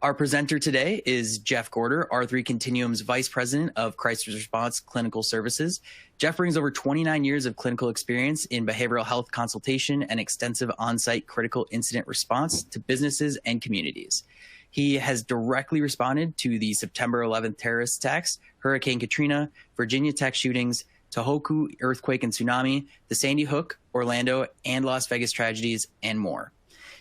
Our presenter today is Jeff Gorder, R3 Continuum's Vice President of Crisis Response Clinical Services. Jeff brings over 29 years of clinical experience in behavioral health consultation and extensive on-site critical incident response to businesses and communities. He has directly responded to the September 11th terrorist attacks, Hurricane Katrina, Virginia Tech shootings, Tohoku earthquake and tsunami, the Sandy Hook, Orlando, and Las Vegas tragedies, and more.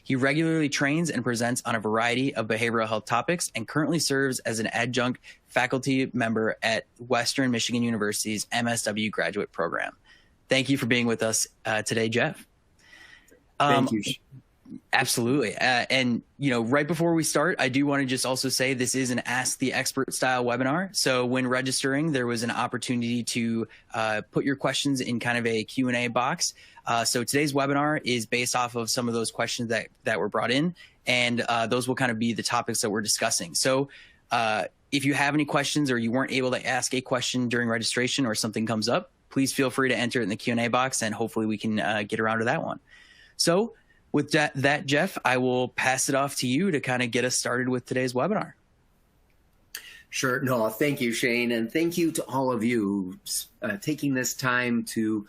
He regularly trains and presents on a variety of behavioral health topics and currently serves as an adjunct faculty member at Western Michigan University's MSW graduate program. Thank you for being with us today, Jeff. Thank you. Absolutely. And, you know, right before we start, I do want to just also say this is an Ask the Expert style webinar. So when registering, there was an opportunity to put your questions in kind of a Q&A box. So today's webinar is based off of some of those questions that were brought in, and those will kind of be the topics that we're discussing. So if you have any questions or you weren't able to ask a question during registration or something comes up, please feel free to enter it in the Q&A box, and hopefully we can get around to that one. So with that, Jeff, I will pass it off to you to kind of get us started with today's webinar. Sure. No, thank you, Shane. And thank you to all of you taking this time to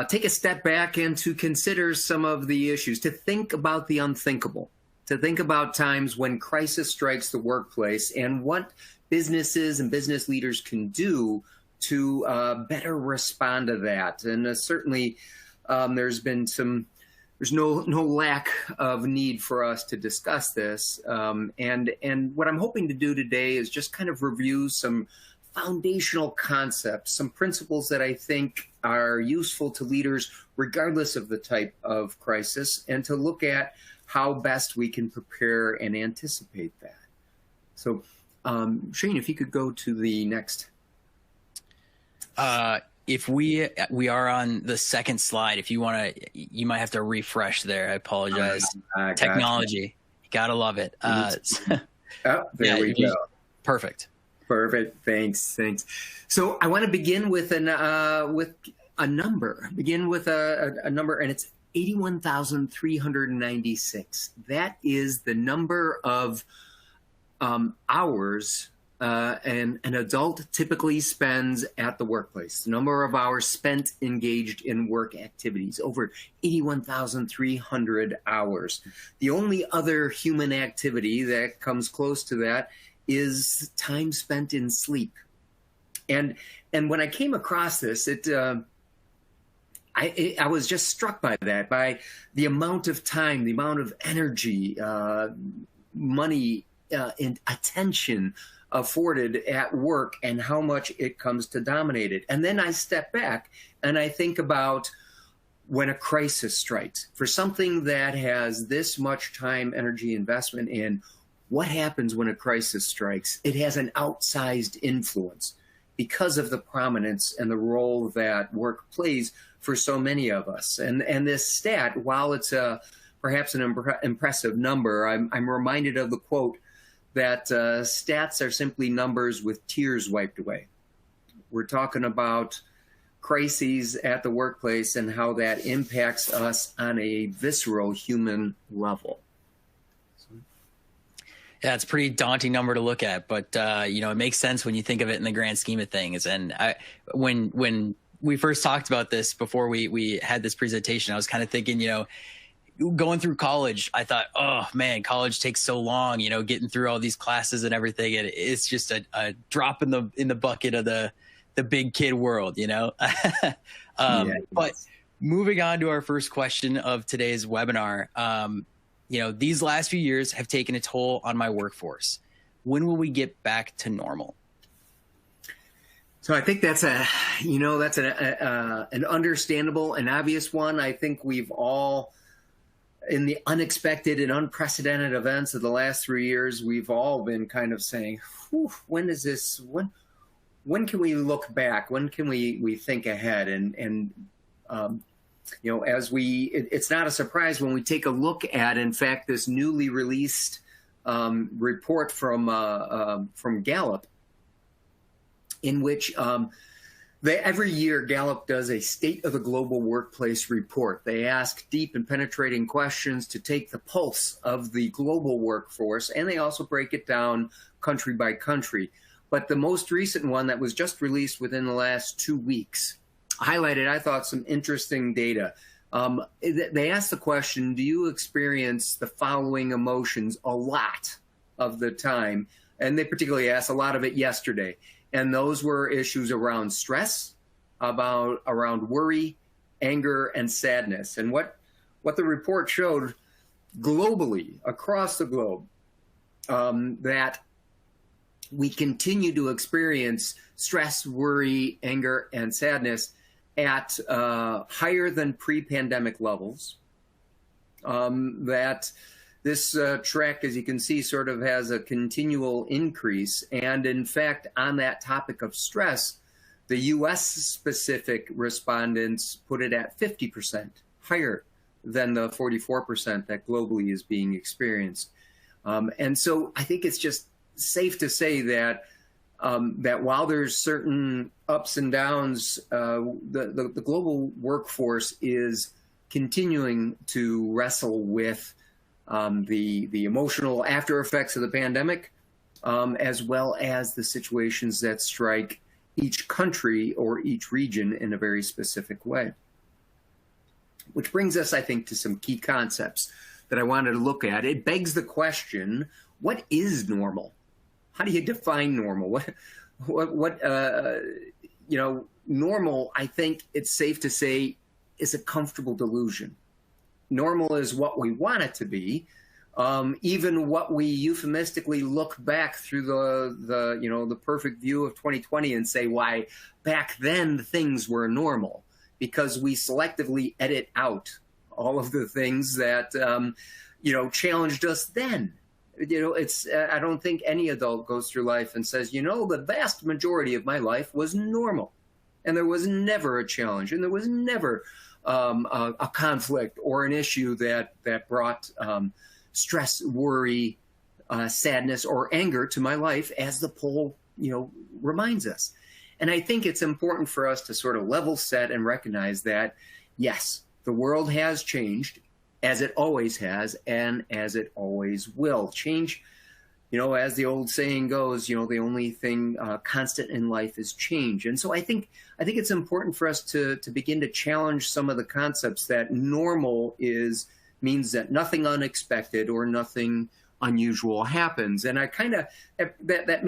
take a step back and to consider some of the issues, to think about the unthinkable, to think about times when crisis strikes the workplace and what businesses and business leaders can do to better respond to that. And certainly there's no lack of need for us to discuss this. And what I'm hoping to do today is just kind of review some foundational concepts, some principles that I think are useful to leaders regardless of the type of crisis, and to look at how best we can prepare and anticipate that. So, Shane, if you could go to the next. If we are on the second slide, if you want to, you might have to refresh there. I apologize. Technology, you gotta love it. There we go. Perfect. Thanks. So I want to begin with a number. Begin with a number, and it's 81,396. That is the number of hours an adult typically spends at the workplace. The number of hours spent engaged in work activities, over 81,300 hours. The only other human activity that comes close to that is time spent in sleep. And when I came across this, I was just struck by that, by the amount of time, the amount of energy, money, and attention afforded at work, and how much it comes to dominate it. And then I step back and I think about when a crisis strikes, for something that has this much time, energy, investment in, what happens when a crisis strikes? It has an outsized influence because of the prominence and the role that work plays for so many of us. And this stat, while it's perhaps an impressive number, I'm reminded of the quote that stats are simply numbers with tears wiped away. We're talking about crises at the workplace and how that impacts us on a visceral human level. Yeah, it's a pretty daunting number to look at, but you know, it makes sense when you think of it in the grand scheme of things. And when we first talked about this before we had this presentation, I was kind of thinking, you know, going through college, I thought, oh man, college takes so long, you know, getting through all these classes and everything. And it's just a drop in the bucket of the big kid world, you know? But moving on to our first question of today's webinar, you know, these last few years have taken a toll on my workforce. When will we get back to normal? So I think that's an understandable and obvious one. I think we've all, in the unexpected and unprecedented events of the last 3 years, we've all been kind of saying, when can we look back? When can we think ahead? And you know, it's not a surprise when we take a look at, in fact, this newly released report from Gallup, in which Every year, Gallup does a State of the Global Workplace report. They ask deep and penetrating questions to take the pulse of the global workforce, and they also break it down country by country. But the most recent one that was just released within the last 2 weeks highlighted, I thought, some interesting data. They asked the question, do you experience the following emotions a lot of the time? And they particularly asked a lot of it yesterday. And those were issues around stress, around worry, anger, and sadness. And what the report showed globally, across the globe, that we continue to experience stress, worry, anger, and sadness at higher than pre-pandemic levels. That this track, as you can see, sort of has a continual increase. And in fact, on that topic of stress, the US specific respondents put it at 50% higher than the 44% that globally is being experienced. And so I think it's just safe to say that that while there's certain ups and downs, the global workforce is continuing to wrestle with the emotional after effects of the pandemic, as well as the situations that strike each country or each region in a very specific way. Which brings us, I think, to some key concepts that I wanted to look at. It begs the question, what is normal? How do you define normal? Normal, I think it's safe to say, is a comfortable delusion. Normal is what we want it to be, even what we euphemistically look back through the perfect view of 2020 and say, why back then things were normal, because we selectively edit out all of the things that challenged us then. I don't think any adult goes through life and says, the vast majority of my life was normal, and there was never a challenge, and there was never a conflict or an issue that brought stress, worry, sadness, or anger to my life, as the poll reminds us. And I think it's important for us to sort of level set and recognize that, yes, the world has changed, as it always has, and as it always will. Change, as the old saying goes, the only thing constant in life is change. And so I think it's important for us to begin to challenge some of the concepts that normal means that nothing unexpected or nothing unusual happens. And I that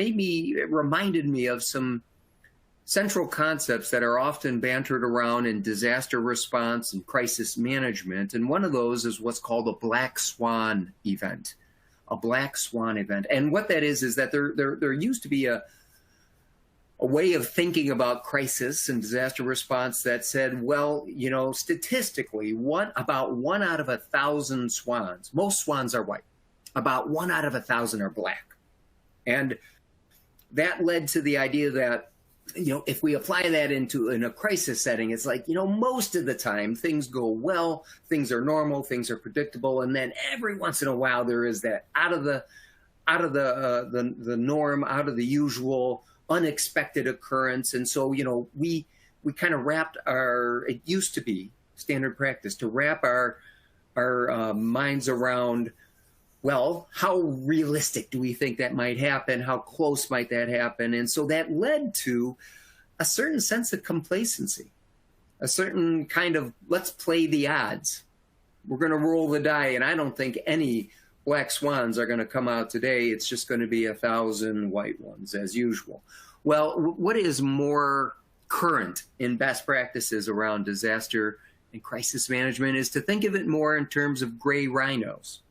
reminded me of some central concepts that are often bantered around in disaster response and crisis management. And one of those is what's called a black swan event. A black swan event. And what that is that there used to be a way of thinking about crisis and disaster response that said, well, statistically, about 1 out of 1,000 swans, most swans are white, about 1 out of 1,000 are black. And that led to the idea that, if we apply that in a crisis setting, it's like, most of the time things go well, things are normal, things are predictable, and then every once in a while there is that out of the norm, out of the usual, unexpected occurrence. And so we kind of wrapped it used to be standard practice to wrap our minds around, well, how realistic do we think that might happen? How close might that happen? And so that led to a certain sense of complacency, a certain kind of, let's play the odds. We're going to roll the die. And I don't think any black swans are going to come out today. It's just going to be 1,000 white ones as usual. Well, what is more current in best practices around disaster and crisis management is to think of it more in terms of gray rhinos.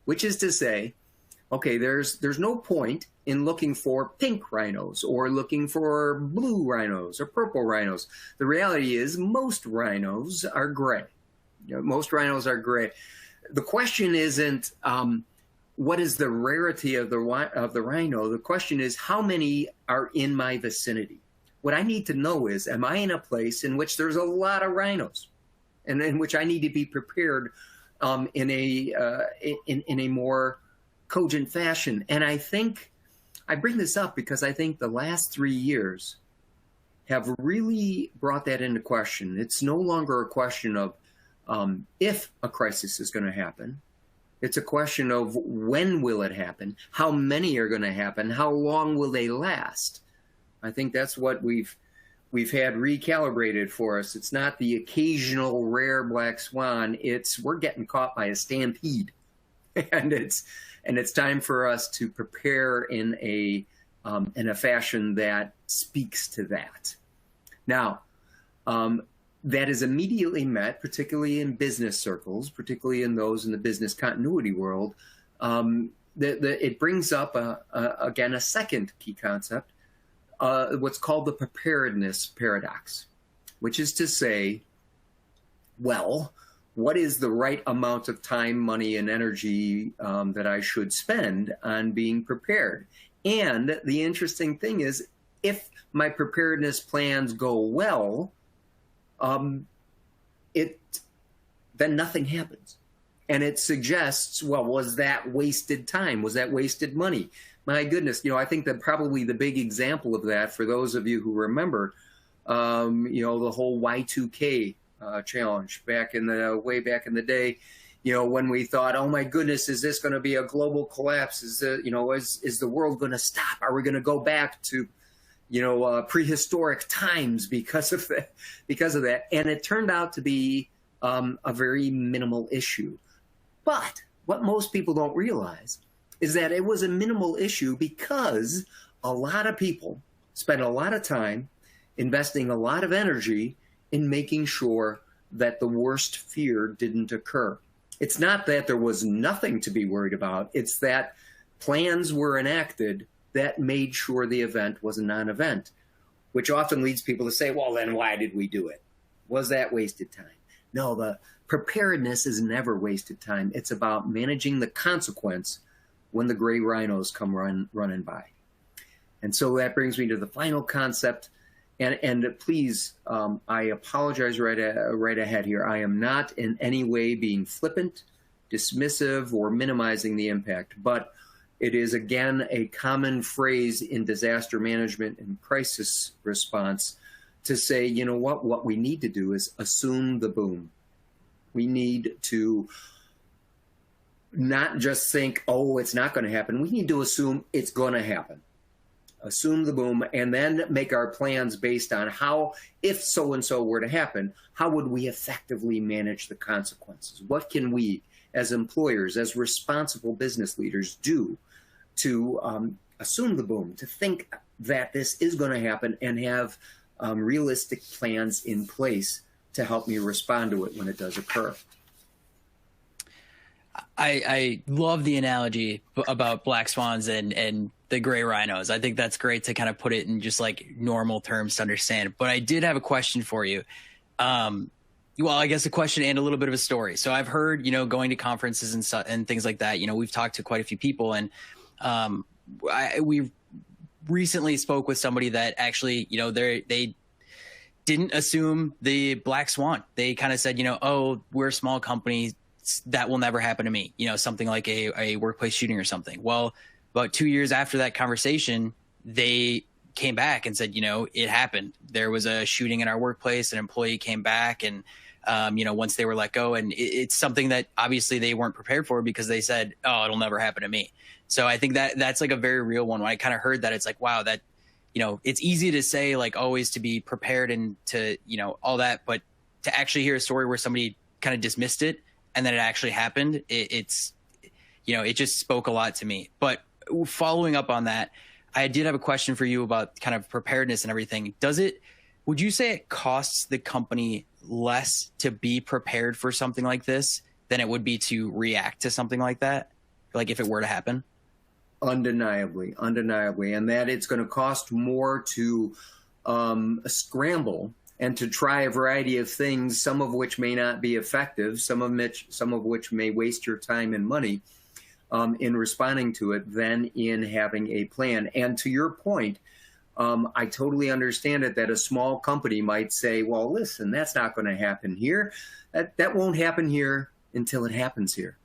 Which is to say, okay, there's no point in looking for pink rhinos or looking for blue rhinos or purple rhinos. The reality is most rhinos are gray. Most rhinos are gray. The question isn't what is the rarity of the rhino. The question is how many are in my vicinity. What I need to know is, am I in a place in which there's a lot of rhinos, and in which I need to be prepared in a more cogent fashion. And I think I bring this up because I think the last 3 years have really brought that into question. It's no longer a question of if a crisis is going to happen. It's a question of when will it happen? How many are going to happen? How long will they last? I think that's what we've had recalibrated for us. It's not the occasional rare black swan. It's we're getting caught by a stampede, and it's time for us to prepare in a fashion that speaks to that. Now, that is immediately met, particularly in business circles, particularly in those in the business continuity world. It brings up, again, a second key concept, what's called the preparedness paradox, which is to say, well, what is the right amount of time, money, and energy that I should spend on being prepared? And the interesting thing is, if my preparedness plans go well, then nothing happens. And it suggests, well, was that wasted time? Was that wasted money? My goodness, I think that probably the big example of that, for those of you who remember, the whole Y2K challenge way back in the day, when we thought, oh my goodness, is this going to be a global collapse? Is the world going to stop? Are we going to go back to prehistoric times because of that? And it turned out to be a very minimal issue. But what most people don't realize is that it was a minimal issue because a lot of people spent a lot of time investing a lot of energy in making sure that the worst fear didn't occur. It's not that there was nothing to be worried about. It's that plans were enacted that made sure the event was a non-event, which often leads people to say, well, then why did we do it? Was that wasted time? No, the preparedness is never wasted time. It's about managing the consequence when the gray rhinos come running by. And so that brings me to the final concept. And please, I apologize right ahead here. I am not in any way being flippant, dismissive, or minimizing the impact, but it is, again, a common phrase in disaster management and crisis response to say, you know what we need to do is assume the boom. We need to not just think, oh, it's not going to happen. We need to assume it's going to happen. Assume the boom, and then make our plans based on how, if so-and-so were to happen, how would we effectively manage the consequences? What can we, as employers, as responsible business leaders, do to assume the boom, to think that this is going to happen and have realistic plans in place to help me respond to it when it does occur? I love the analogy about black swans and the gray rhinos. I think that's great to kind of put it in just like normal terms to understand. But I did have a question for you. Well, I guess a question and a little bit of a story. So I've heard, going to conferences and things like that, we've talked to quite a few people, and we recently spoke with somebody that actually, they didn't assume the black swan. They kind of said, oh, we're a small company, that will never happen to me, something like a workplace shooting or something. Well, about 2 years after that conversation, they came back and said, it happened. There was a shooting in our workplace. An employee came back, and, once they were let go, and it's something that obviously they weren't prepared for, because they said, oh, it'll never happen to me. So I think that's like a very real one. When I kind of heard that, it's like, wow, that, it's easy to say, like, always to be prepared and to, all that, but to actually hear a story where somebody kind of dismissed it and then it actually happened, it just spoke a lot to me. But following up on that, I did have a question for you about kind of preparedness and everything. Would you say it costs the company less to be prepared for something like this than it would be to react to something like that? Like if it were to happen? Undeniably. And that it's going to cost more to scramble and to try a variety of things, some of which may not be effective, some of which may waste your time and money in responding to it, than in having a plan. And to your point, I totally understand it that a small company might say, well, listen, that's not going to happen here. That won't happen here until it happens here.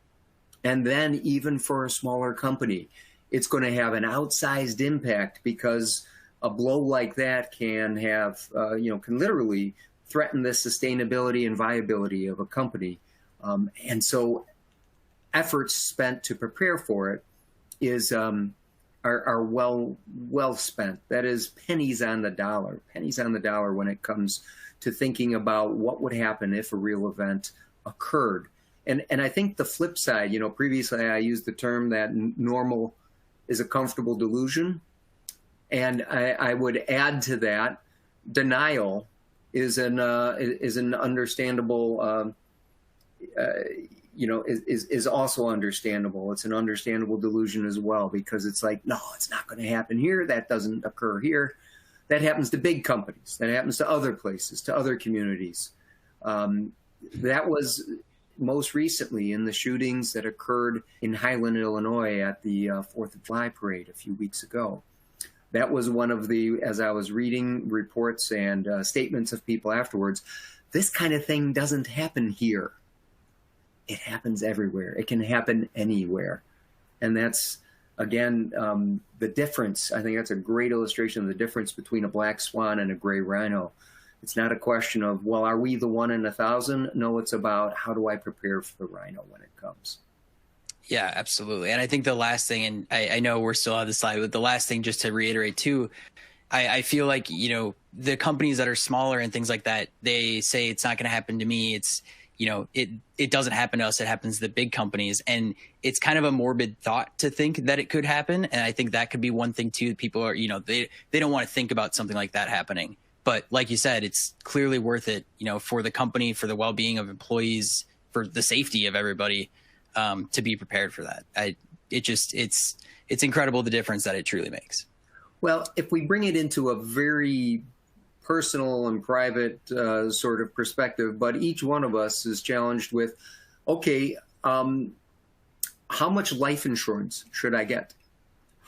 And then even for a smaller company, it's going to have an outsized impact because a blow like that can have, can literally threaten the sustainability and viability of a company. And so efforts spent to prepare for it are well spent. That is pennies on the dollar when it comes to thinking about what would happen if a real event occurred. And I think the flip side, previously I used the term that normal is a comfortable delusion. And I would add to that, denial is an understandable, is also understandable. It's an understandable delusion as well, because it's like, no, it's not going to happen here. That doesn't occur here. That happens to big companies. That happens to other places, to other communities. That was most recently in the shootings that occurred in Highland, Illinois at the 4th of July parade a few weeks ago. That was one of the, as I was reading reports and statements of people afterwards, this kind of thing doesn't happen here. It happens everywhere. It can happen anywhere. And that's, again, the difference. I think that's a great illustration of the difference between a black swan and a gray rhino. It's not a question of, well, are we the 1 in 1,000? No, it's about how do I prepare for the rhino when it comes. Yeah, absolutely. And I think the last thing, and I know we're still on the slide, but the last thing, just to reiterate too, I feel like, the companies that are smaller and things like that, they say it's not going to happen to me. It's, it doesn't happen to us. It happens to the big companies. And it's kind of a morbid thought to think that it could happen. And I think that could be one thing too. People are, they don't want to think about something like that happening. But like you said, it's clearly worth it, for the company, for the well-being of employees, for the safety of everybody, to be prepared for that. It's incredible the difference that it truly makes. Well, if we bring it into a very personal and private sort of perspective, but each one of us is challenged with, okay, how much life insurance should I get?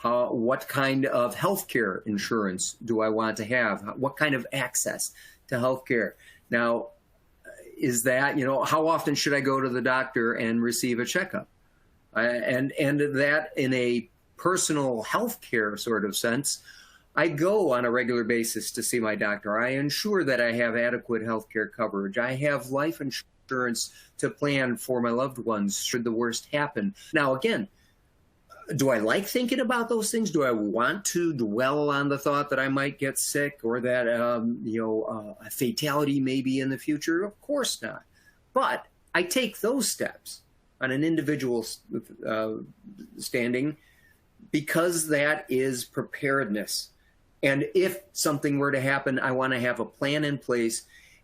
What kind of healthcare insurance do I want to have? What kind of access to healthcare? Now, is that, how often should I go to the doctor and receive a checkup? And that in a personal healthcare sort of sense, I go on a regular basis to see my doctor. I ensure that I have adequate healthcare coverage. I have life insurance to plan for my loved ones should the worst happen. Now, again, do I like thinking about those things? Do I want to dwell on the thought that I might get sick or that, a fatality may be in the future? Of course not. But I take those steps on an individual standing because that is preparedness. And if something were to happen, I want to have a plan in place,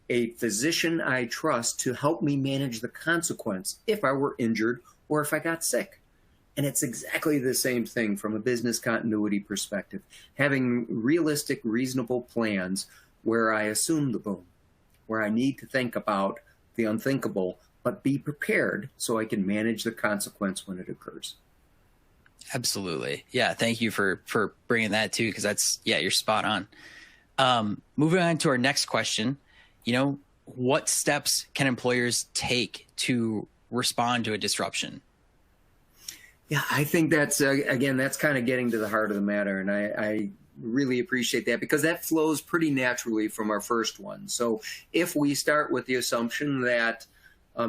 a physician I trust to help me manage the consequence if I were injured or if I got sick. And it's exactly the same thing from a business continuity perspective. Having realistic, reasonable plans where I assume the boom, where I need to think about the unthinkable, but be prepared so I can manage the consequence when it occurs. Absolutely. Yeah. Thank you for bringing that too, because that's, you're spot on. Moving on to our next question, what steps can employers take to respond to a disruption? Yeah, I think that's, again, that's kind of getting to the heart of the matter. And I really appreciate that because that flows pretty naturally from our first one. So if we start with the assumption that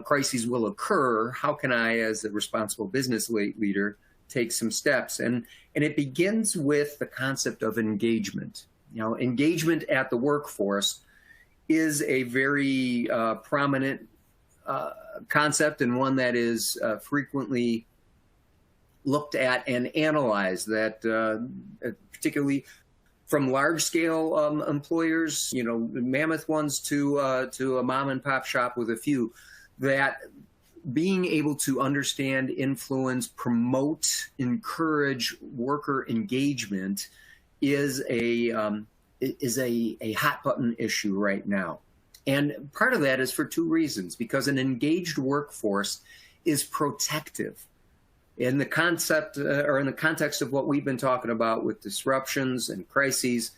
crises will occur, how can I, as a responsible business leader, take some steps? And it begins with the concept of engagement. Engagement at the workforce is a very prominent concept and one that is frequently looked at and analyzed, that particularly from large-scale employers, mammoth ones to a mom-and-pop shop with a few, that being able to understand, influence, promote, encourage worker engagement is a hot-button issue right now. And part of that is for two reasons, because an engaged workforce is protective. In the concept or in the context of what we've been talking about with disruptions and crises,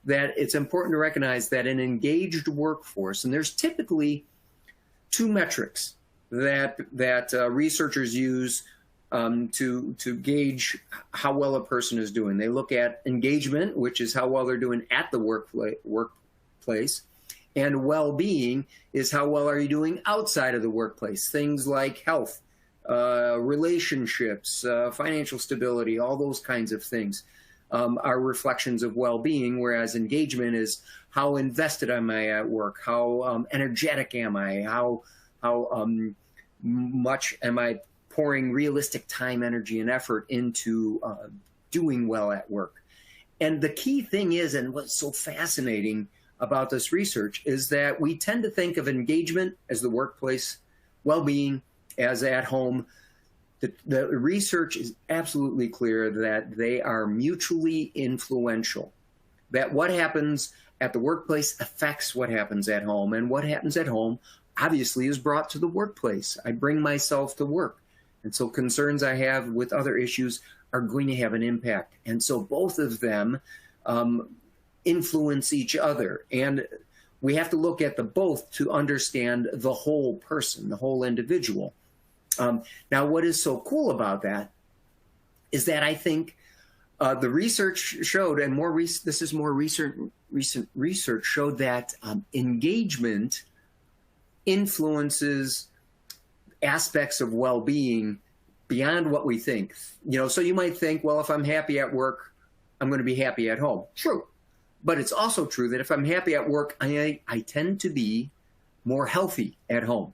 that it's important to recognize that an engaged workforce, and there's typically two metrics that researchers use to gauge how well a person is doing. They look at engagement, which is how well they're doing at the workplace, and well-being is how well are you doing outside of the workplace. Things like health, relationships, financial stability, all those kinds of things are reflections of well-being, whereas engagement is how invested am I at work, how energetic am I, how much am I pouring realistic time, energy, and effort into doing well at work. And the key thing is, and what's so fascinating about this research, is that we tend to think of engagement as the workplace, well-being as at home. The research is absolutely clear that they are mutually influential, that what happens at the workplace affects what happens at home, and what happens at home obviously is brought to the workplace. I bring myself to work. And so concerns I have with other issues are going to have an impact. And so both of them influence each other. And we have to look at the both to understand the whole person, the whole individual. Now, what is so cool about that is that I think the research showed, and this is more recent research showed that engagement influences aspects of well-being beyond what we think. So you might think, well, if I'm happy at work, I'm going to be happy at home. True. But it's also true that if I'm happy at work, I tend to be more healthy at home.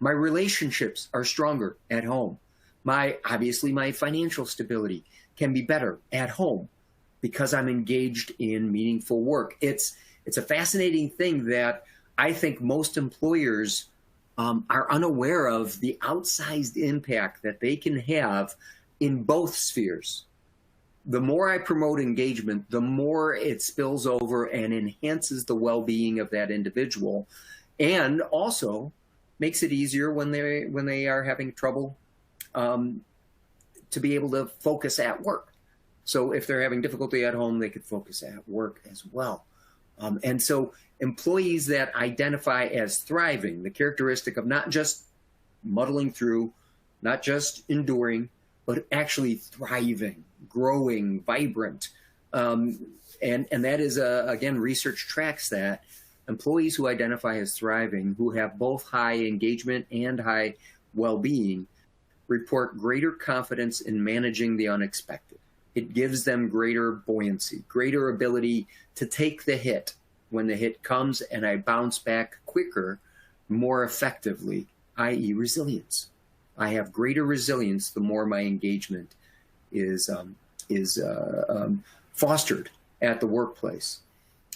My relationships are stronger at home. Obviously, my financial stability can be better at home because I'm engaged in meaningful work. It's a fascinating thing that I think most employers are unaware of, the outsized impact that they can have in both spheres. The more I promote engagement, the more it spills over and enhances the well-being of that individual, and also makes it easier when they are having trouble to be able to focus at work. So if they're having difficulty at home, they could focus at work as well. And so employees that identify as thriving, the characteristic of not just muddling through, not just enduring, but actually thriving, growing, vibrant. And that is, again, research tracks that. Employees who identify as thriving, who have both high engagement and high well-being, report greater confidence in managing the unexpected. It gives them greater buoyancy, greater ability to take the hit when the hit comes, and I bounce back quicker, more effectively, i.e. resilience. I have greater resilience the more my engagement is fostered at the workplace.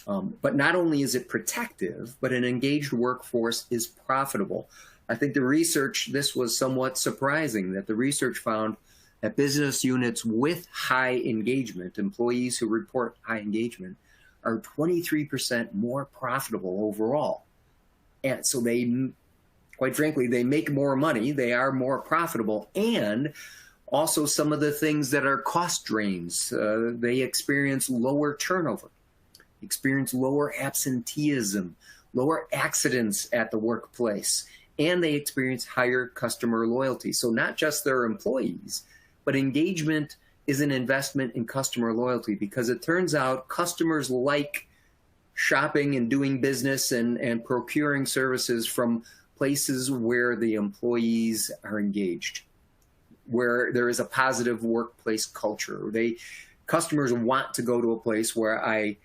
But not only is it protective, but an engaged workforce is profitable. I think the research, this was somewhat surprising, that the research found that business units with high engagement, employees who report high engagement, are 23% more profitable overall. And so they, quite frankly, they make more money, they are more profitable, and also some of the things that are cost drains, they experience lower turnover, experience lower absenteeism, lower accidents at the workplace, and they experience higher customer loyalty. So not just their employees, but engagement is an investment in customer loyalty, because it turns out customers like shopping and doing business and procuring services from places where the employees are engaged, where there is a positive workplace culture. Customers want to go to a place where I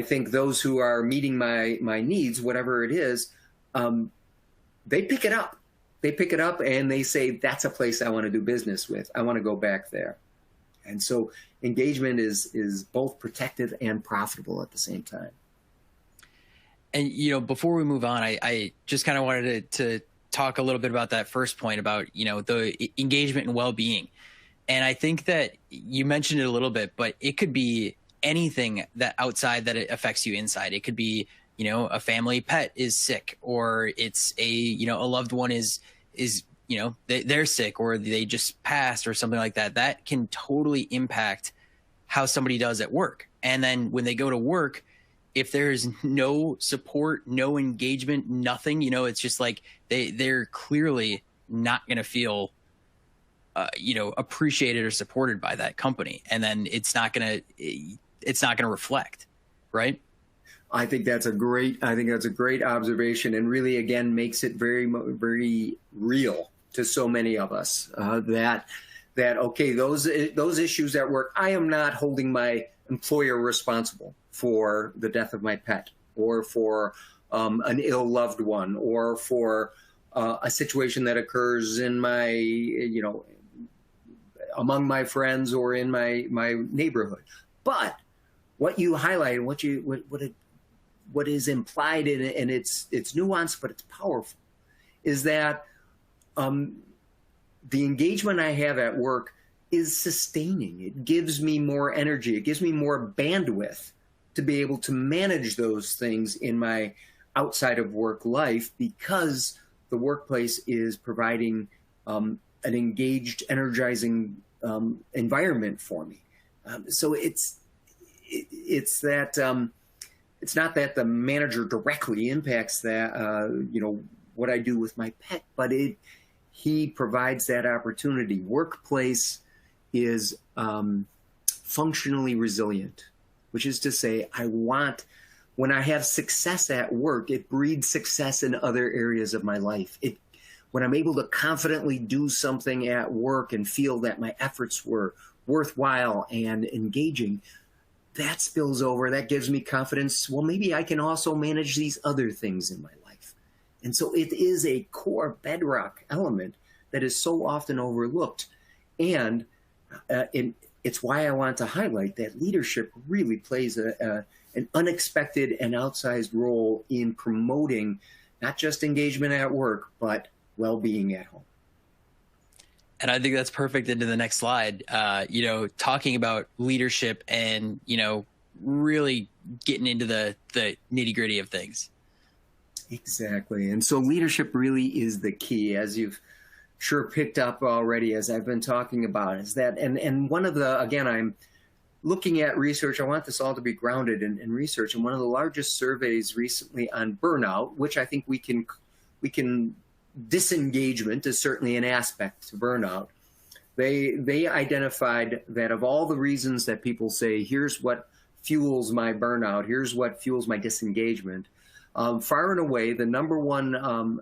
think those who are meeting my needs, whatever it is, they pick it up. They pick it up and they say, that's a place I want to do business with. I want to go back there. And so engagement is both protective and profitable at the same time. And, before we move on, I just kind of wanted to talk a little bit about that first point about, the engagement and well-being. And I think that you mentioned it a little bit, but it could be anything that outside that it affects you inside. It could be, a family pet is sick, or it's a loved one is they're sick, or they just passed or something like that. That can totally impact how somebody does at work. And then when they go to work, if there's no support, no engagement, nothing, it's just like they're clearly not going to feel appreciated or supported by that company, and then it's not going to reflect, right? I think that's a great observation, and really again makes it very, very real to so many of us, that okay, those issues at work, I am not holding my employer responsible for the death of my pet, or for an ill loved one, or for a situation that occurs in my, among my friends or in my neighborhood. But what you highlight, what is implied in it, and it's nuanced, but it's powerful, is that the engagement I have at work is sustaining. It gives me more energy. It gives me more bandwidth to be able to manage those things in my outside of work life, because the workplace is providing an engaged, energizing environment for me. So it's that it's not that the manager directly impacts that what I do with my pet, but he provides that opportunity. Workplace is functionally resilient, which is to say, when I have success at work, it breeds success in other areas of my life. When I'm able to confidently do something at work and feel that my efforts were worthwhile and engaging, that spills over. That gives me confidence. Well, maybe I can also manage these other things in my life. And so it is a core bedrock element that is so often overlooked. And it's why I want to highlight that leadership really plays an unexpected and outsized role in promoting not just engagement at work, but well-being at home. And I think that's perfect into the next slide, talking about leadership and, really getting into the nitty gritty of things. Exactly. And so leadership really is the key, as you've sure picked up already, as I've been talking about, is that, and one of the, again, I'm looking at research. I want this all to be grounded in research. And one of the largest surveys recently on burnout, which I think we can disengagement is certainly an aspect to burnout. They identified that of all the reasons that people say, here's what fuels my burnout, here's what fuels my disengagement, far and away, the number one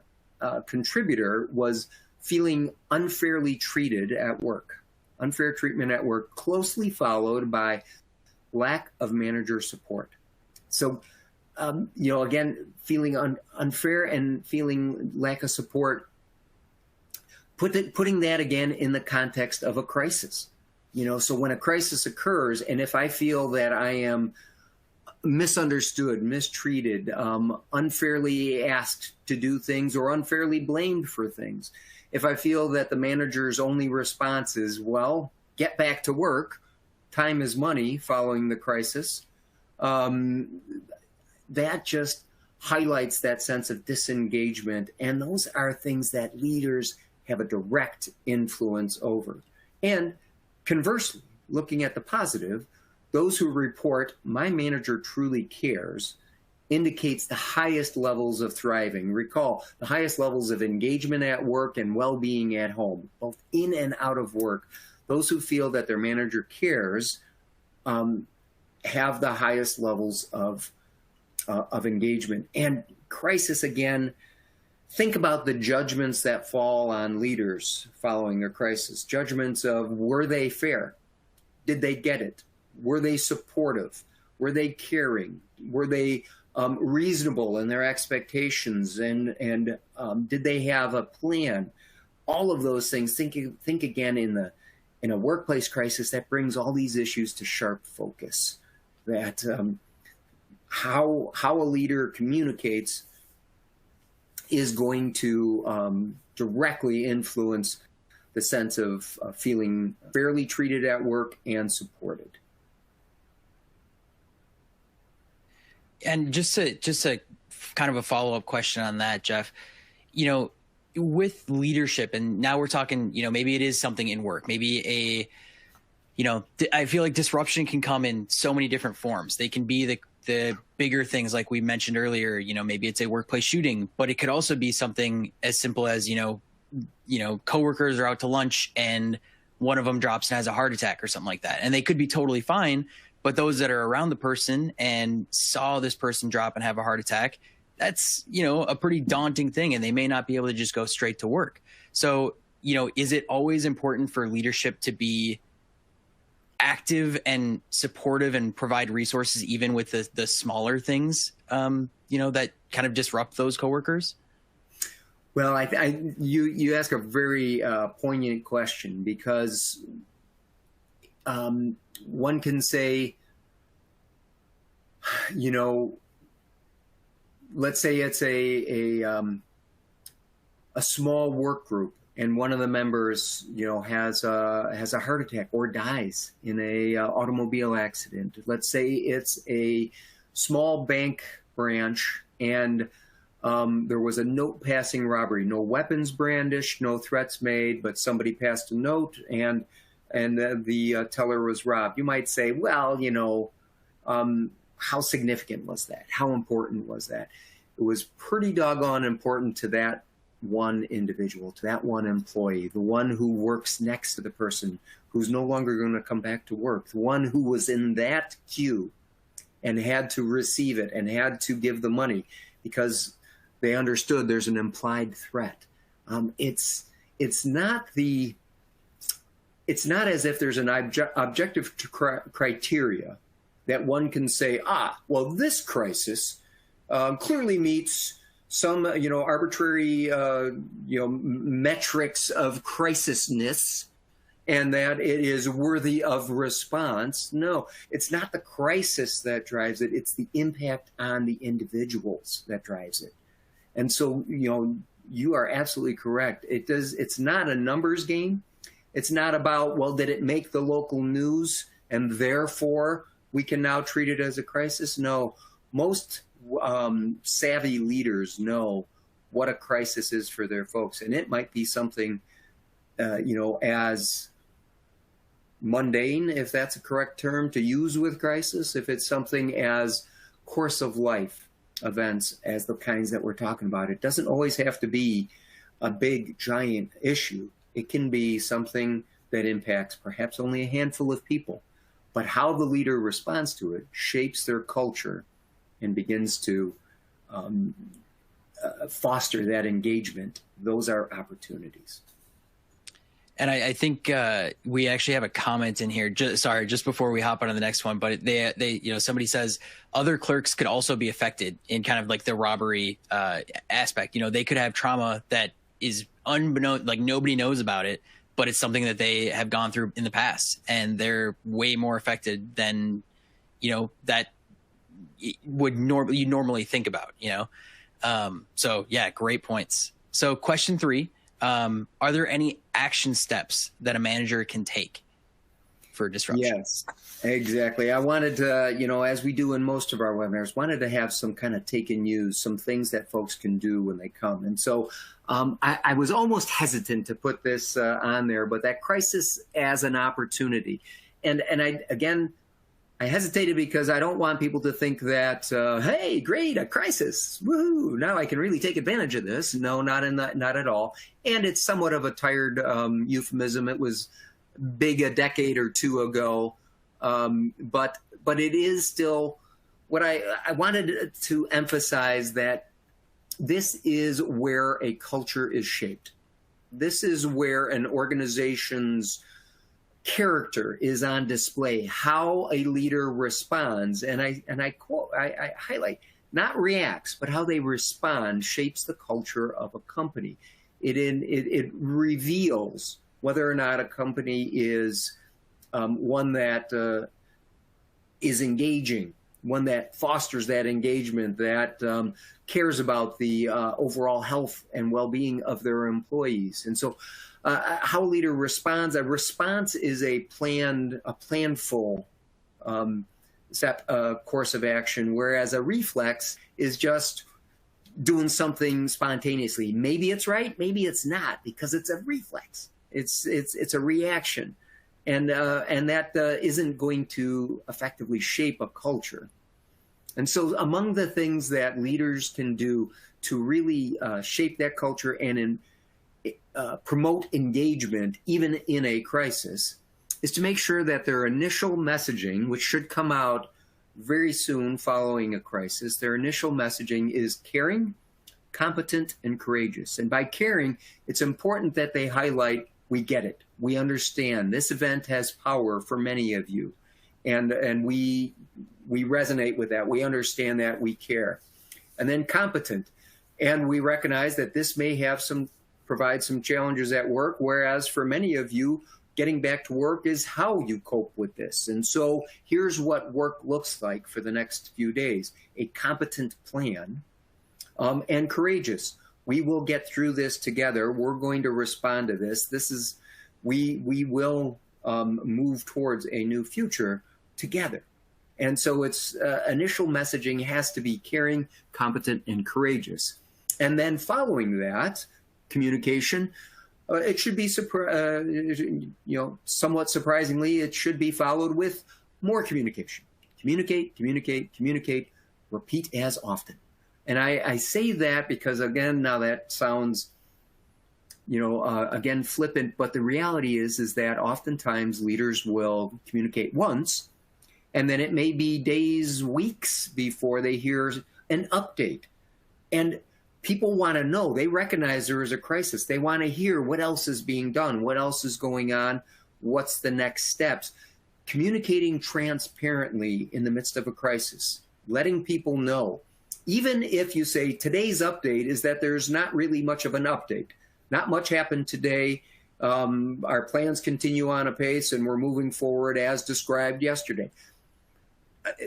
contributor was feeling unfairly treated at work. Unfair treatment at work, closely followed by lack of manager support. So, again, feeling unfair and feeling lack of support, putting that again in the context of a crisis. So when a crisis occurs, and if I feel that I am misunderstood, mistreated, unfairly asked to do things, or unfairly blamed for things, if I feel that the manager's only response is, well, get back to work, time is money following the crisis, that just highlights that sense of disengagement. And those are things that leaders have a direct influence over. And conversely, looking at the positive, those who report, my manager truly cares, indicates the highest levels of thriving. Recall, the highest levels of engagement at work and well-being at home, both in and out of work. Those who feel that their manager cares have the highest levels of engagement. And crisis, again, think about the judgments that fall on leaders following a crisis. Judgments of, were they fair? Did they get it? Were they supportive? Were they caring? Were they reasonable in their expectations? And did they have a plan? All of those things. Think again in a workplace crisis, that brings all these issues to sharp focus. That how a leader communicates is going to directly influence the sense of feeling fairly treated at work and supported. And just a kind of a follow-up question on that, Jeff, with leadership, and now we're talking, maybe it is something in work, maybe I feel like disruption can come in so many different forms. They can be the bigger things like we mentioned earlier, maybe it's a workplace shooting, but it could also be something as simple as, coworkers are out to lunch and one of them drops and has a heart attack or something like that. And they could be totally fine, but those that are around the person and saw this person drop and have a heart attack, that's, a pretty daunting thing. And they may not be able to just go straight to work. So, is it always important for leadership to be active and supportive and provide resources, even with the smaller things, that kind of disrupt those coworkers? Well, you ask a very poignant question, because one can say, let's say it's a small work group, and one of the members, has a heart attack or dies in a automobile accident. Let's say it's a small bank branch, and there was a note passing robbery. No weapons brandished, no threats made, but somebody passed a note, and the teller was robbed. You might say, well, how significant was that? How important was that? It was pretty doggone important to that one individual, to that one employee, the one who works next to the person who's no longer going to come back to work, the one who was in that queue and had to receive it and had to give the money because they understood there's an implied threat. It's not as if there's an objective criteria that one can say, well, this crisis clearly meets some, arbitrary, metrics of crisisness, and that it is worthy of response. No, it's not the crisis that drives it. It's the impact on the individuals that drives it. And so, you are absolutely correct. It's not a numbers game. It's not about, well, did it make the local news and therefore we can now treat it as a crisis? No, most savvy leaders know what a crisis is for their folks. And it might be something, as mundane, if that's a correct term to use with crisis, if it's something as course of life events as the kinds that we're talking about. It doesn't always have to be a big, giant issue. It can be something that impacts perhaps only a handful of people. But how the leader responds to it shapes their culture and begins to foster that engagement. Those are opportunities. And I think we actually have a comment in here. Just before we hop on to the next one, but they somebody says other clerks could also be affected in kind of like the robbery aspect. They could have trauma that is unbeknown, like nobody knows about it, but it's something that they have gone through in the past, and they're way more affected than that would normally think about. So yeah, great points. So question 3. Are there any action steps that a manager can take for disruption? Yes, exactly. I wanted to, as we do in most of our webinars, wanted to have some kind of take and use, some things that folks can do when they come. And so I was almost hesitant to put this on there, but that crisis as an opportunity. And I hesitated because I don't want people to think that, hey, great, a crisis, woohoo, now I can really take advantage of this. No, not at all. And it's somewhat of a tired euphemism. It was big a decade or two ago, but it is still what I wanted to emphasize, that this is where a culture is shaped. This is where an organization's character is on display, how a leader responds, and I quote, I highlight, not reacts, but how they respond shapes the culture of a company. It reveals whether or not a company is one that is engaging, one that fosters that engagement, that cares about the overall health and well-being of their employees. And so how a leader responds, a response is a planful course of action, whereas a reflex is just doing something spontaneously. Maybe it's right, maybe it's not, because it's a reflex. It's a reaction, and that isn't going to effectively shape a culture. And so, among the things that leaders can do to really shape that culture and promote engagement even in a crisis is to make sure that their initial messaging, which should come out very soon following a crisis, their initial messaging is caring, competent, and courageous. And by caring, it's important that they highlight, we get it, we understand, this event has power for many of you, and we resonate with that, we understand that, we care. And then competent, and we recognize that this may provide some challenges at work, whereas for many of you, getting back to work is how you cope with this. And so here's what work looks like for the next few days: a competent plan, and courageous. We will get through this together. We're going to respond to this. We will move towards a new future together. And so its initial messaging has to be caring, competent, and courageous. And then following that communication, it should be, somewhat surprisingly, it should be followed with more communication. Communicate, communicate, communicate, repeat as often. And I say that because, again, now that sounds, again, flippant, but the reality is that oftentimes leaders will communicate once, and then it may be days, weeks before they hear an update. And people want to know, they recognize there is a crisis. They want to hear what else is being done, what else is going on, what's the next steps. Communicating transparently in the midst of a crisis, letting people know, even if you say today's update is that there's not really much of an update. Not much happened today. Our plans continue on apace and we're moving forward as described yesterday.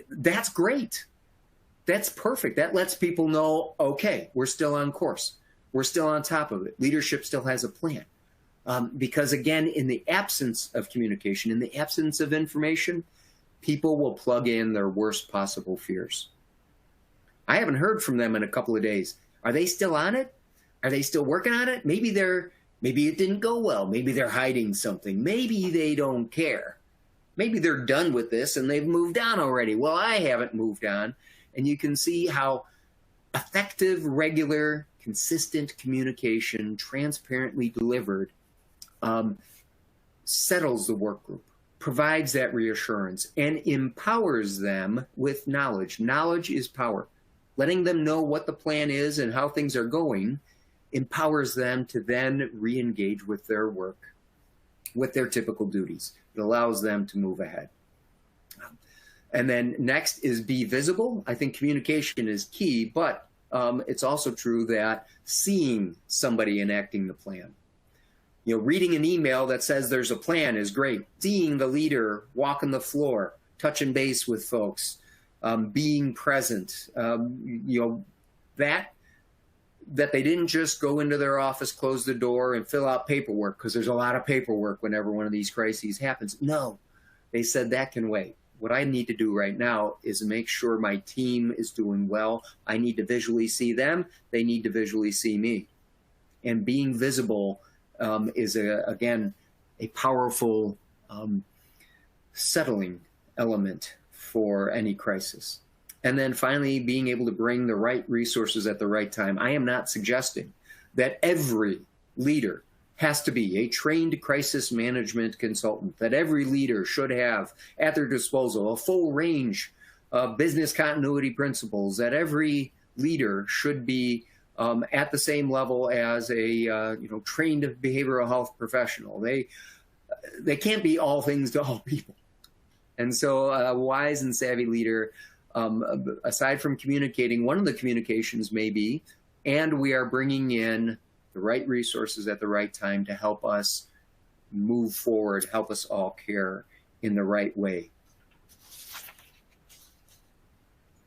That's great. That's perfect. That lets people know, okay, we're still on course. We're still on top of it. Leadership still has a plan. Because again, in the absence of communication, in the absence of information, people will plug in their worst possible fears. I haven't heard from them in a couple of days. Are they still on it? Are they still working on it? Maybe it didn't go well. Maybe they're hiding something. Maybe they don't care. Maybe they're done with this and they've moved on already. Well, I haven't moved on. And you can see how effective, regular, consistent communication, transparently delivered, settles the work group, provides that reassurance, and empowers them with knowledge. Knowledge is power. Letting them know what the plan is and how things are going empowers them to then re-engage with their work, with their typical duties. It allows them to move ahead. And then next is be visible. I think communication is key, but it's also true that seeing somebody enacting the plan. Reading an email that says there's a plan is great. Seeing the leader walking the floor, touching base with folks, being present, that they didn't just go into their office, close the door, and fill out paperwork, because there's a lot of paperwork whenever one of these crises happens. No, they said that can wait. What I need to do right now is make sure my team is doing well. I need to visually see them. They need to visually see me. And being visible is, again, a powerful settling element for any crisis. And then finally, being able to bring the right resources at the right time. I am not suggesting that every leader has to be a trained crisis management consultant, that every leader should have at their disposal a full range of business continuity principles, that every leader should be at the same level as a trained behavioral health professional. They can't be all things to all people. And so a wise and savvy leader, aside from communicating, one of the communications may be, and we are bringing in the right resources at the right time to help us move forward, help us all care in the right way.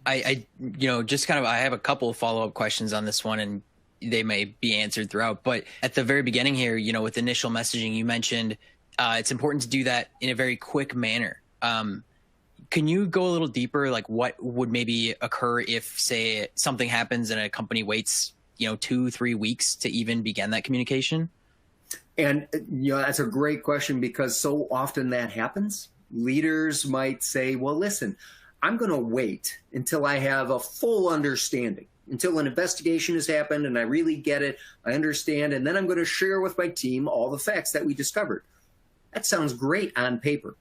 I have a couple of follow-up questions on this one, and they may be answered throughout. But at the very beginning here, with initial messaging, you mentioned it's important to do that in a very quick manner. Can you go a little deeper? Like, what would maybe occur if, say, something happens and a company waits, 2-3 weeks to even begin that communication? And, that's a great question, because so often that happens. Leaders might say, well, listen, I'm going to wait until I have a full understanding. until an investigation has happened and I really get it, I understand, and then I'm going to share with my team all the facts that we discovered. That sounds great on paper.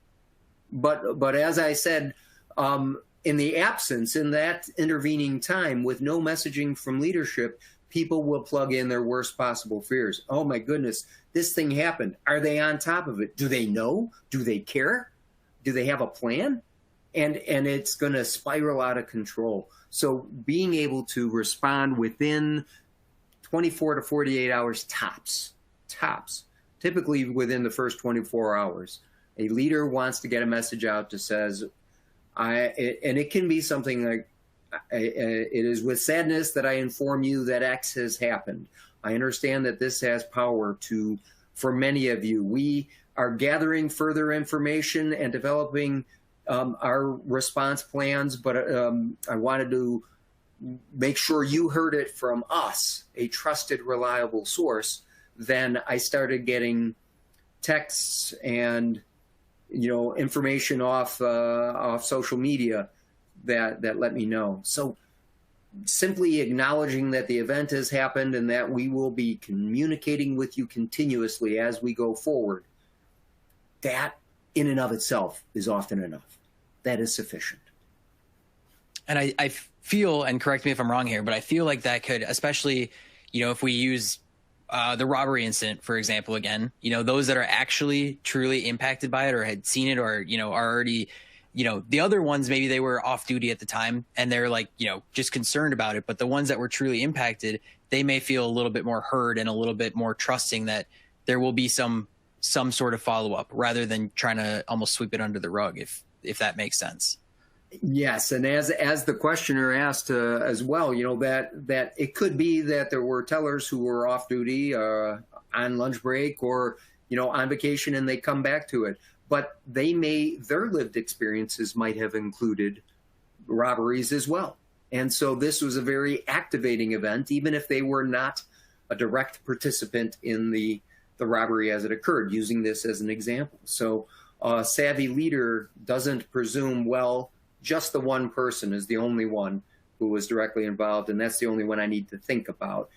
But as I said, in the absence, in that intervening time, with no messaging from leadership, people will plug in their worst possible fears. Oh my goodness, this thing happened. Are they on top of it? Do they know? Do they care? Do they have a plan? And it's going to spiral out of control. So being able to respond within 24 to 48 hours tops, typically within the first 24 hours, a leader wants to get a message out that says, and it can be something like, it is with sadness that I inform you that X has happened. I understand that this has power for many of you. We are gathering further information and developing our response plans, but I wanted to make sure you heard it from us, a trusted, reliable source. Then I started getting texts and information off social media that let me know. So simply acknowledging that the event has happened and that we will be communicating with you continuously as we go forward, that in and of itself is often enough. That is sufficient. And I feel, and correct me if I'm wrong here, but I feel like that could, especially, if we use the robbery incident, for example, again, those that are actually truly impacted by it or had seen it or, are already, the other ones, maybe they were off duty at the time and they're like, just concerned about it. But the ones that were truly impacted, they may feel a little bit more heard and a little bit more trusting that there will be some sort of follow up rather than trying to almost sweep it under the rug, if that makes sense. Yes, and as the questioner asked as well, that it could be that there were tellers who were off duty on lunch break or on vacation and they come back to it, but their lived experiences might have included robberies as well. And so this was a very activating event, even if they were not a direct participant in the robbery as it occurred, using this as an example. So a savvy leader doesn't presume, well, just the one person is the only one who was directly involved, and that's the only one I need to think about.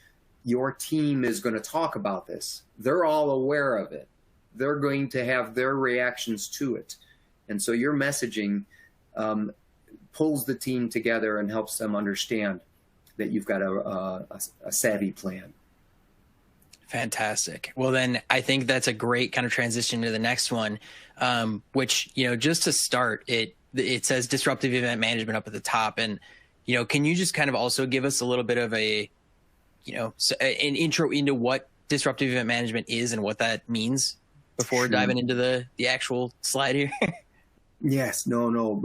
Your team is going to talk about this. They're all aware of it. They're going to have their reactions to it. And so your messaging pulls the team together and helps them understand that you've got a savvy plan. Fantastic. Well, then I think that's a great kind of transition to the next one, which, just to start, it says disruptive event management up at the top. And, can you just kind of also give us a little bit of an intro into what disruptive event management is and what that means before diving into the actual slide here? Yes, no,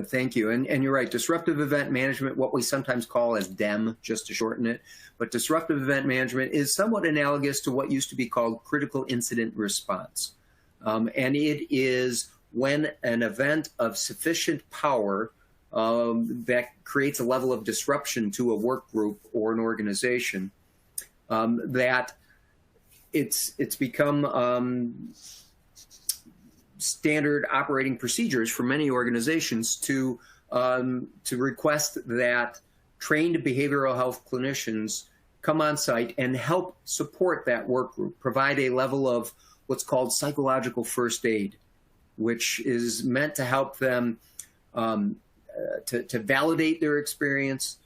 thank you. And you're right, disruptive event management, what we sometimes call as DEM, just to shorten it, but disruptive event management is somewhat analogous to what used to be called critical incident response. And it is when an event of sufficient power that creates a level of disruption to a work group or an organization, that it's become standard operating procedures for many organizations to request that trained behavioral health clinicians come on site and help support that work group, provide a level of what's called psychological first aid, which is meant to help them to validate their experience,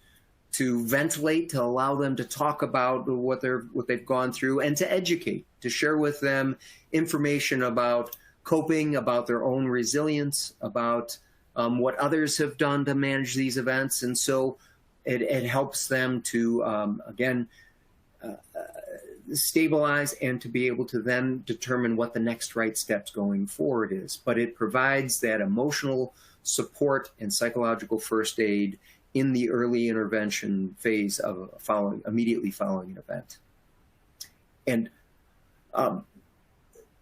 to ventilate, to allow them to talk about what they've gone through, and to educate, to share with them information about coping, about their own resilience, about what others have done to manage these events. And so it helps them to, stabilize and to be able to then determine what the next right steps going forward is. But it provides that emotional support and psychological first aid in the early intervention phase of immediately following an event. And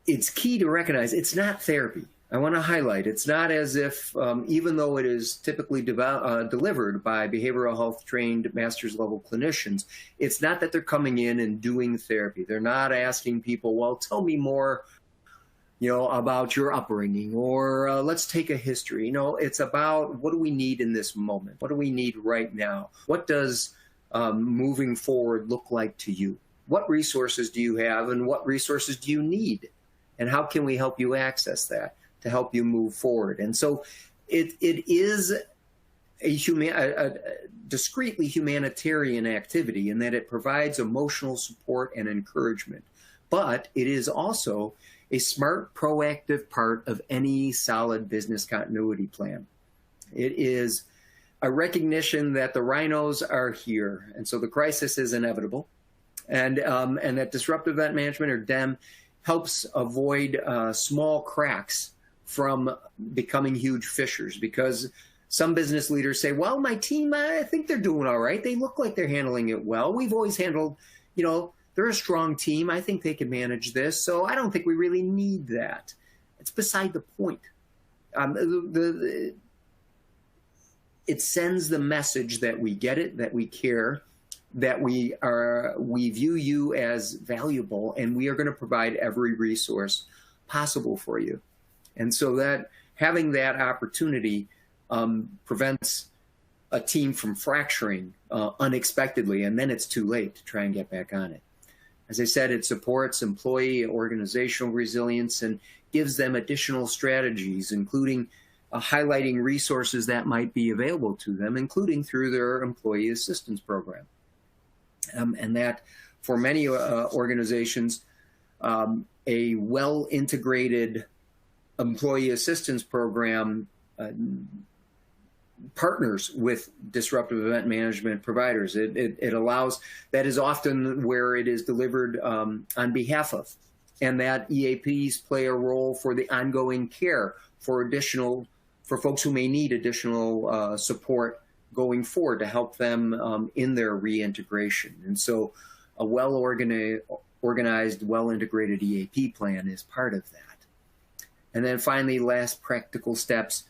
it's key to recognize it's not therapy. I want to highlight it's not as if, even though it is typically delivered by behavioral health trained master's level clinicians, it's not that they're coming in and doing therapy. They're not asking people, well, tell me more, about your upbringing, or let's take a history. It's about what do we need in this moment? What do we need right now? What does moving forward look like to you? What resources do you have, and what resources do you need? And how can we help you access that to help you move forward? And so it is a discreetly humanitarian activity in that it provides emotional support and encouragement. But it is also a smart, proactive part of any solid business continuity plan. It is a recognition that the rhinos are here, and so the crisis is inevitable, and that disruptive event management, or DEM, helps avoid small cracks from becoming huge fissures. Because some business leaders say, well, my team, I think they're doing all right. They look like they're handling it well. We've always handled, they're a strong team. I think they can manage this. So I don't think we really need that. It's beside the point. It sends the message that we get it, that we care, that we view you as valuable, and we are going to provide every resource possible for you. And so that having that opportunity prevents a team from fracturing unexpectedly, and then it's too late to try and get back on it. As I said, it supports employee organizational resilience and gives them additional strategies, including highlighting resources that might be available to them, including through their employee assistance program. And that for many organizations, a well-integrated employee assistance program partners with disruptive event management providers. It allows, that is often where it is delivered on behalf of, and that EAPs play a role for the ongoing care for folks who may need additional support going forward to help them in their reintegration. And so a well-organized, well-integrated EAP plan is part of that. And then finally, last practical steps.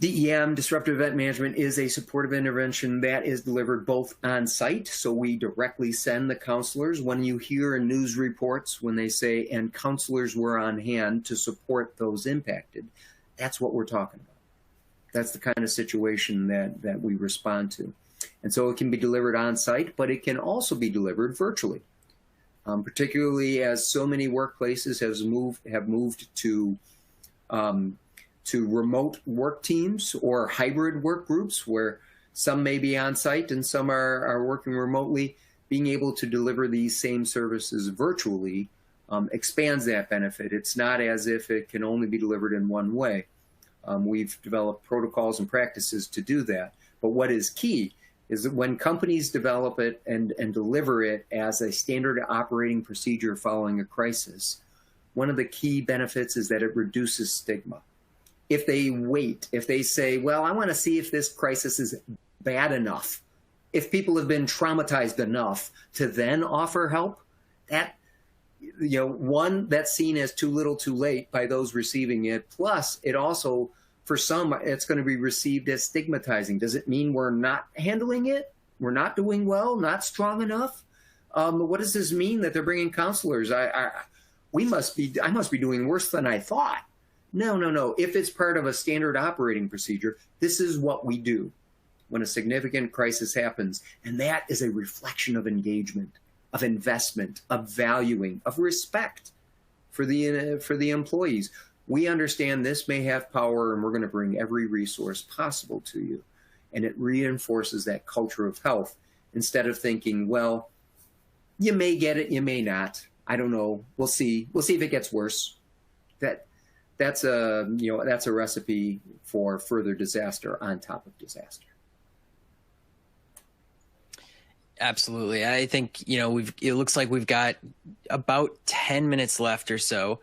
DEM, disruptive event management, is a supportive intervention that is delivered both on site. So we directly send the counselors. When you hear in news reports when they say, and counselors were on hand to support those impacted, that's what we're talking about. That's the kind of situation that we respond to. And so it can be delivered on site, but it can also be delivered virtually, particularly as so many workplaces have moved to remote work teams or hybrid work groups, where some may be on site and some are working remotely. Being able to deliver these same services virtually expands that benefit. It's not as if it can only be delivered in one way. We've developed protocols and practices to do that. But what is key is that when companies develop it and deliver it as a standard operating procedure following a crisis, one of the key benefits is that it reduces stigma. If they wait, if they say, well, I want to see if this crisis is bad enough, if people have been traumatized enough to then offer help, that, one, that's seen as too little too late by those receiving it. Plus, it also, for some, it's going to be received as stigmatizing. Does it mean we're not handling it? We're not doing well, not strong enough? What does this mean that they're bringing counselors? I must be doing worse than I thought. No. If it's part of a standard operating procedure, this is what we do when a significant crisis happens. And that is a reflection of engagement, of investment, of valuing, of respect for the employees. We understand this may have power, and we're going to bring every resource possible to you. And it reinforces that culture of health, instead of thinking, well, you may get it, you may not. I don't know. We'll see. We'll see if it gets worse. That's a recipe for further disaster on top of disaster. Absolutely. I think, it looks like we've got about 10 minutes left or so.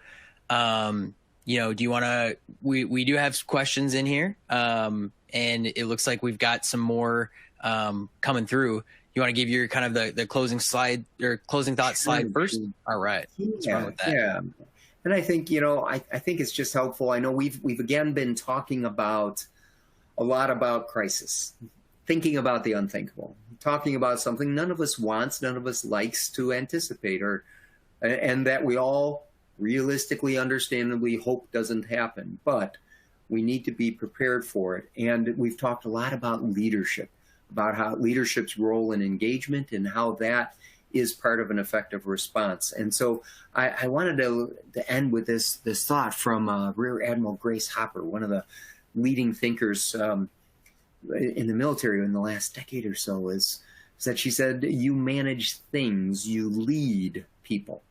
Do you want to, we do have questions in here. And it looks like we've got some more coming through. You want to give your kind of the closing slide or closing thought slide first? All right. Let's run with that. Yeah. And I think, I think it's just helpful. I know we've again been talking a lot about crisis, thinking about the unthinkable, talking about something none of us wants, none of us likes to anticipate, and that we all realistically, understandably hope doesn't happen, but we need to be prepared for it. And we've talked a lot about leadership, about how leadership's role in engagement and how that is part of an effective response. And so I wanted to end with this thought from Rear Admiral Grace Hopper, one of the leading thinkers in the military in the last decade or so, is that she said, "You manage things, you lead people."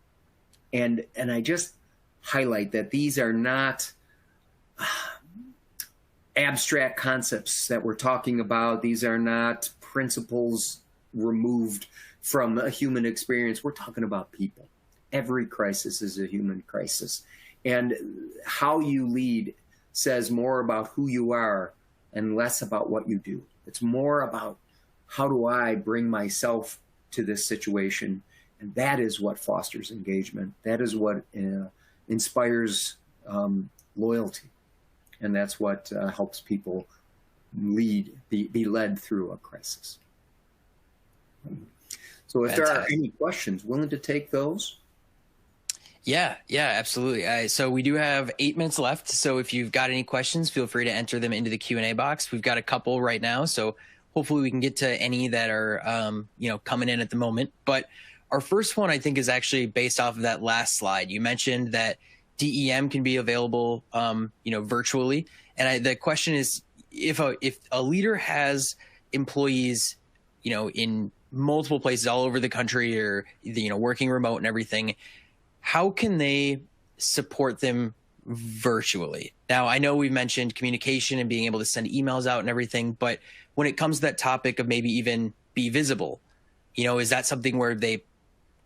And I just highlight that these are not abstract concepts that we're talking about. These are not principles removed from a human experience. We're talking about people. Every crisis is a human crisis. And how you lead says more about who you are and less about what you do. It's more about, how do I bring myself to this situation? And that is what fosters engagement. That is what inspires loyalty. And that's what helps people be led through a crisis. So if there are any questions, willing to take those? Yeah, absolutely. So we do have 8 minutes left. So if you've got any questions, feel free to enter them into the Q&A box. We've got a couple right now, so hopefully we can get to any that are coming in at the moment. But our first one, I think, is actually based off of that last slide. You mentioned that DEM can be available, virtually. And the question is, if a leader has employees, in multiple places all over the country, or working remote and everything, how can they support them virtually? Now, I know we've mentioned communication and being able to send emails out and everything, but when it comes to that topic of maybe even be visible, is that something where they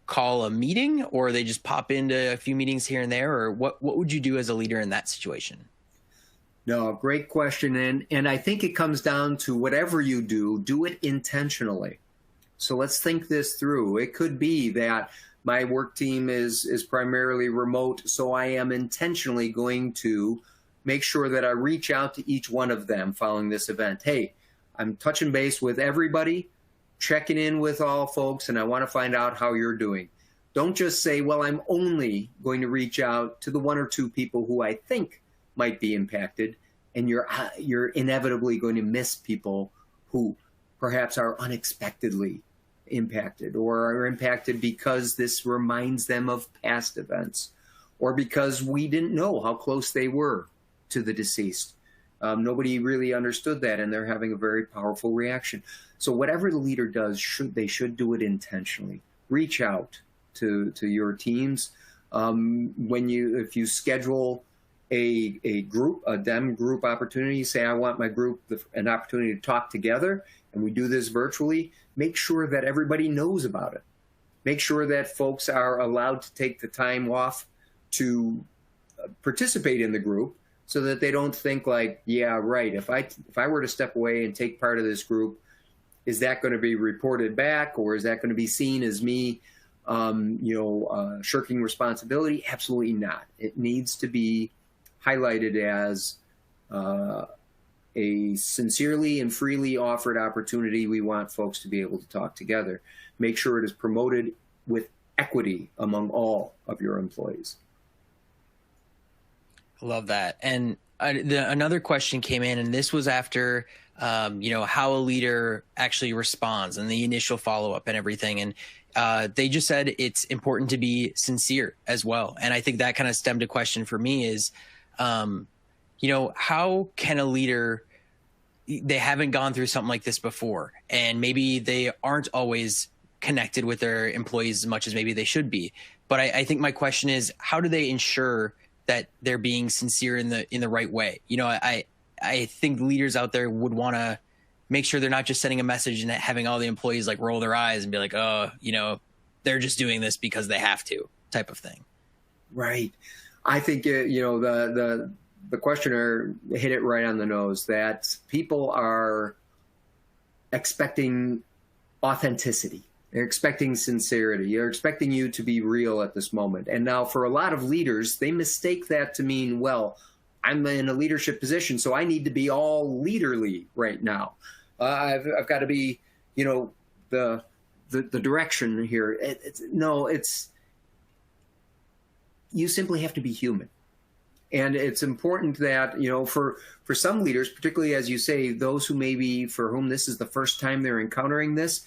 call a meeting, or they just pop into a few meetings here and there, or what would you do as a leader in that situation? No, great question. And I think it comes down to, whatever you do it intentionally. So let's think this through. It could be that my work team is primarily remote, so I am intentionally going to make sure that I reach out to each one of them following this event. Hey, I'm touching base with everybody, checking in with all folks, and I want to find out how you're doing. Don't just say, well, I'm only going to reach out to the 1 or 2 people who I think might be impacted, and you're inevitably going to miss people who perhaps are unexpectedly impacted, or are impacted because this reminds them of past events, or because we didn't know how close they were to the deceased. Nobody really understood that, and they're having a very powerful reaction. So whatever the leader does, they should do it intentionally. Reach out to your teams. If you schedule a DEM group opportunity, say, I want my group an opportunity to talk together, and we do this virtually, make sure that everybody knows about it. Make sure that folks are allowed to take the time off to participate in the group, so that they don't think like, yeah, right, if I were to step away and take part of this group, is that going to be reported back, or is that going to be seen as me shirking responsibility? Absolutely not. It needs to be highlighted as a sincerely and freely offered opportunity. We want folks to be able to talk together. Make sure it is promoted with equity among all of your employees. I love that. And another question came in, and this was after, how a leader actually responds and the initial follow-up and everything. And they just said it's important to be sincere as well. And I think that kind of stemmed a question for me is, how can a leader, they haven't gone through something like this before, and maybe they aren't always connected with their employees as much as maybe they should be. But I think my question is, how do they ensure that they're being sincere in the right way? I think leaders out there would want to make sure they're not just sending a message and having all the employees like roll their eyes and be like, oh, they're just doing this because they have to, type of thing. Right. I think, the questioner hit it right on the nose, that people are expecting authenticity. They're expecting sincerity. They're expecting you to be real at this moment. And now for a lot of leaders, they mistake that to mean, well, I'm in a leadership position, so I need to be all leaderly right now. I've got to be, the direction here. You simply have to be human. And it's important that, for some leaders, particularly as you say, those who maybe for whom this is the first time they're encountering this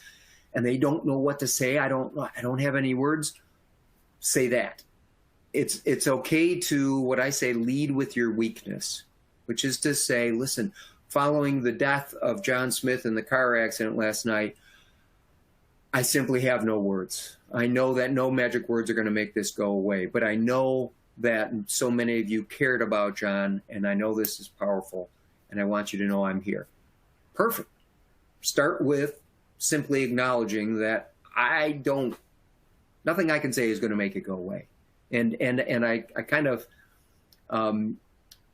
and they don't know what to say, I don't have any words, say that. It's okay to, what I say, lead with your weakness, which is to say, listen, following the death of John Smith in the car accident last night, I simply have no words. I know that no magic words are going to make this go away, but I know that so many of you cared about John, and I know this is powerful, and I want you to know I'm here. Perfect. Start with simply acknowledging that nothing I can say is going to make it go away. And I kind of,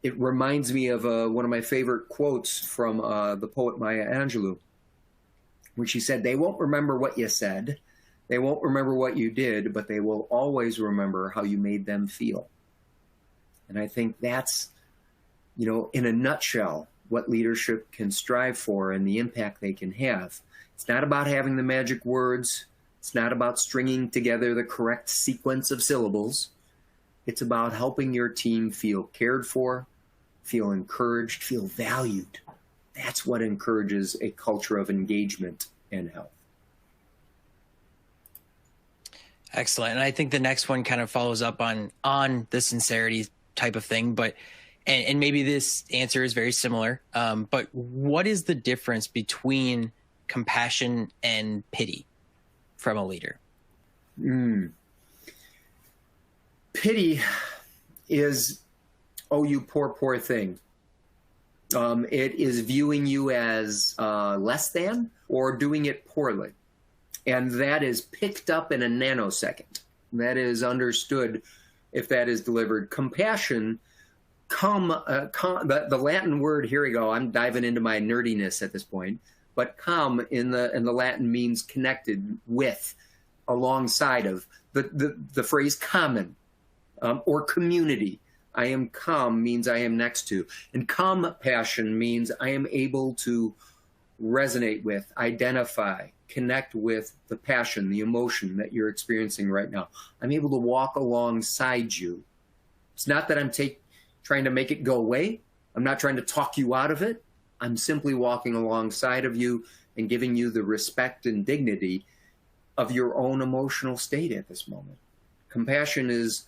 it reminds me of one of my favorite quotes from the poet Maya Angelou, when she said, "They won't remember what you said, they won't remember what you did, but they will always remember how you made them feel." And I think that's, in a nutshell, what leadership can strive for and the impact they can have. It's not about having the magic words. It's not about stringing together the correct sequence of syllables. It's about helping your team feel cared for, feel encouraged, feel valued. That's what encourages a culture of engagement and health. Excellent. And I think the next one kind of follows up on the sincerity type of thing, but and maybe this answer is very similar. But what is the difference between compassion and pity from a leader? Pity is, oh, you poor thing. It is viewing you as less than or doing it poorly. And that is picked up in a nanosecond. That is understood if that is delivered. Compassion, the Latin word, here we go, I'm diving into my nerdiness at this point, but in the Latin means connected with, alongside of, the phrase common or community. I am means I am next to. And compassion means I am able to resonate with, identify, connect with the passion, the emotion that you're experiencing right now. I'm able to walk alongside you. It's not that I'm trying to make it go away. I'm not trying to talk you out of it. I'm simply walking alongside of you and giving you the respect and dignity of your own emotional state at this moment. Compassion is,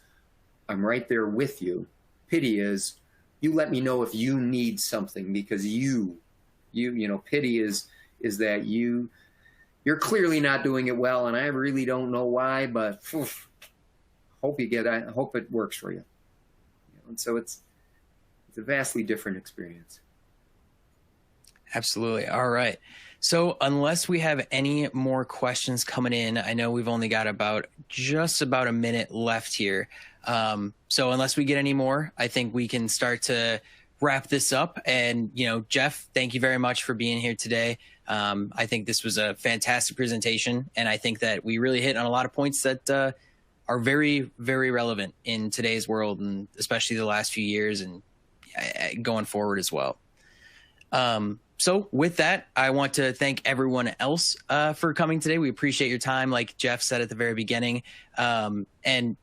I'm right there with you. Pity is, you let me know if you need something, because pity is that you're clearly not doing it well, and I really don't know why, but hope it works for you. And so it's a vastly different experience. Absolutely. All right. So unless we have any more questions coming in, I know we've only got just about a minute left here. So unless we get any more, I think we can start to wrap this up. And, Jeff, thank you very much for being here today. I think this was a fantastic presentation, and I think that we really hit on a lot of points that are very, very relevant in today's world, and especially the last few years and going forward as well. So with that, I want to thank everyone else for coming today. We appreciate your time, like Jeff said at the very beginning. And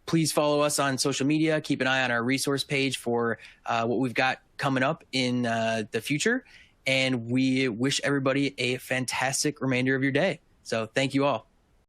please follow us on social media. Keep an eye on our resource page for what we've got coming up in the future. And we wish everybody a fantastic remainder of your day. So thank you all.